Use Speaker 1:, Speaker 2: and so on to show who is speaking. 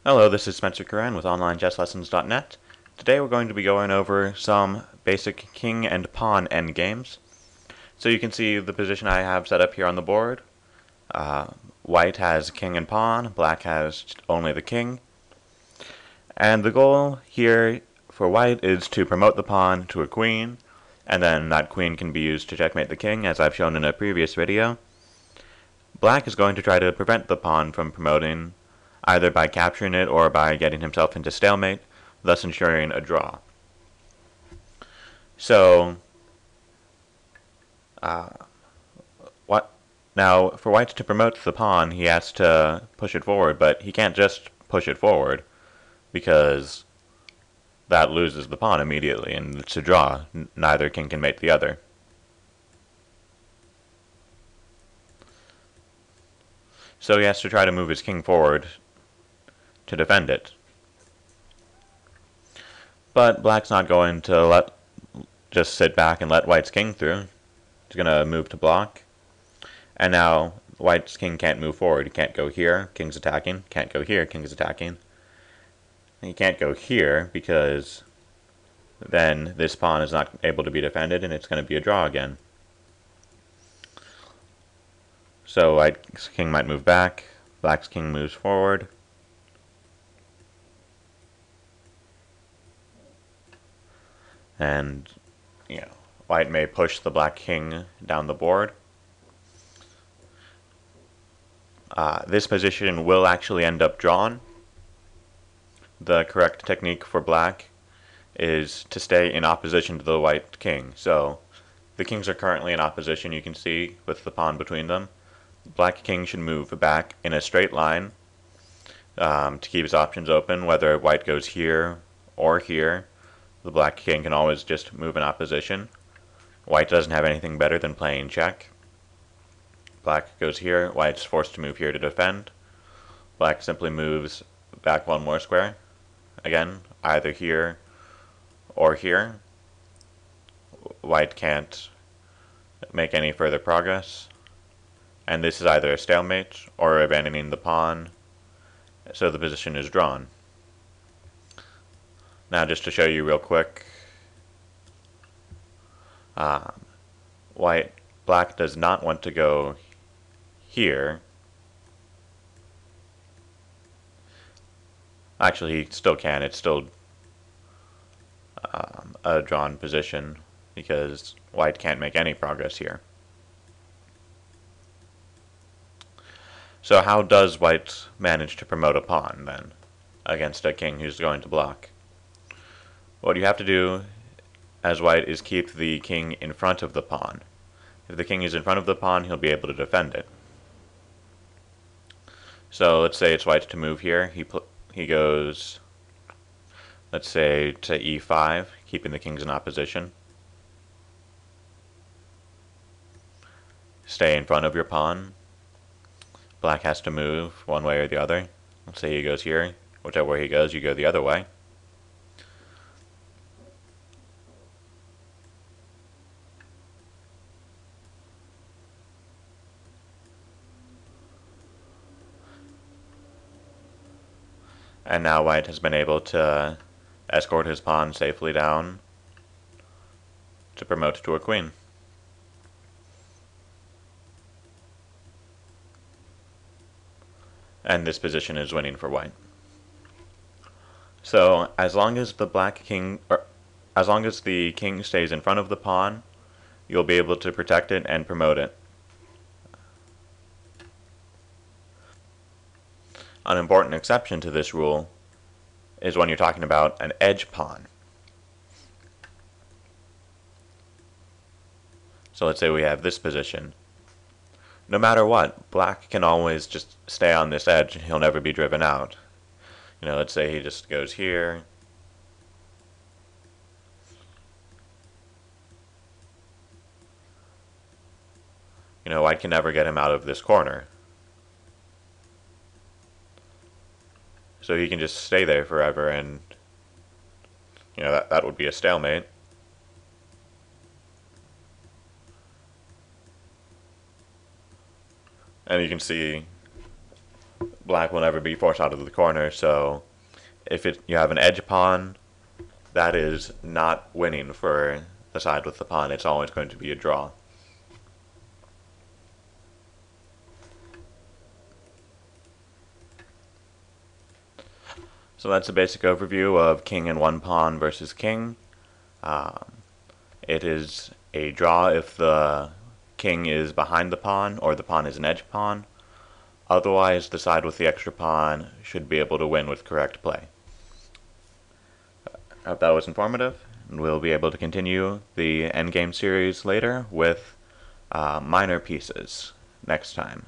Speaker 1: Hello, this is Spencer Curran with OnlineChessLessons.net. Today we're going to be going over some basic king and pawn endgames. So you can see the position I have set up here on the board. White has king and pawn, black has only the king. And the goal here for white is to promote the pawn to a queen, and then that queen can be used to checkmate the king, as I've shown in a previous video. Black is going to try to prevent the pawn from promoting, either by capturing it or by getting himself into stalemate, thus ensuring a draw. So, what now, for white to promote the pawn, he has to push it forward, but he can't just push it forward, because that loses the pawn immediately, and it's a draw. Neither king can mate the other. So he has to try to move his king forward to defend it. But black's not going to just sit back and let white's king through. He's going to move to block. And now white's king can't move forward. He can't go here, king's attacking. Can't go here, king's attacking. He can't go here because then this pawn is not able to be defended and it's going to be a draw again. So white's king might move back. Black's king moves forward. And, white may push the black king down the board. This position will actually end up drawn. The correct technique for black is to stay in opposition to the white king. So the kings are currently in opposition, you can see, with the pawn between them. Black king should move back in a straight line to keep his options open, whether white goes here or here. The black king can always just move in opposition. White doesn't have anything better than playing check. Black goes here, white's forced to move here to defend. Black simply moves back one more square. Again, either here or here. White can't make any further progress. And this is either a stalemate or abandoning the pawn, so the position is drawn. Now just to show you real quick, black does not want to go here. Actually, he still can. It's still a drawn position because white can't make any progress here. So how does white manage to promote a pawn, then, against a king who's going to block? What you have to do as white is keep the king in front of the pawn. If the king is in front of the pawn, he'll be able to defend it. So let's say it's white to move here. He goes, let's say, to e5, keeping the kings in opposition. Stay in front of your pawn. Black has to move one way or the other. Let's say he goes here. Whichever way he goes, you go the other way. And now white has been able to escort his pawn safely down to promote to a queen. And this position is winning for white. So as long as the king stays in front of the pawn, you'll be able to protect it and promote it. An important exception to this rule is when you're talking about an edge pawn. So let's say we have this position. No matter what, black can always just stay on this edge and he'll never be driven out. Let's say he just goes here. White can never get him out of this corner. So he can just stay there forever, and that would be a stalemate. And you can see black will never be forced out of the corner, so if you have an edge pawn, that is not winning for the side with the pawn. It's always going to be a draw. So that's a basic overview of king and one pawn versus king. It is a draw if the king is behind the pawn or the pawn is an edge pawn. Otherwise, the side with the extra pawn should be able to win with correct play. I hope that was informative, and we'll be able to continue the Endgame series later with minor pieces next time.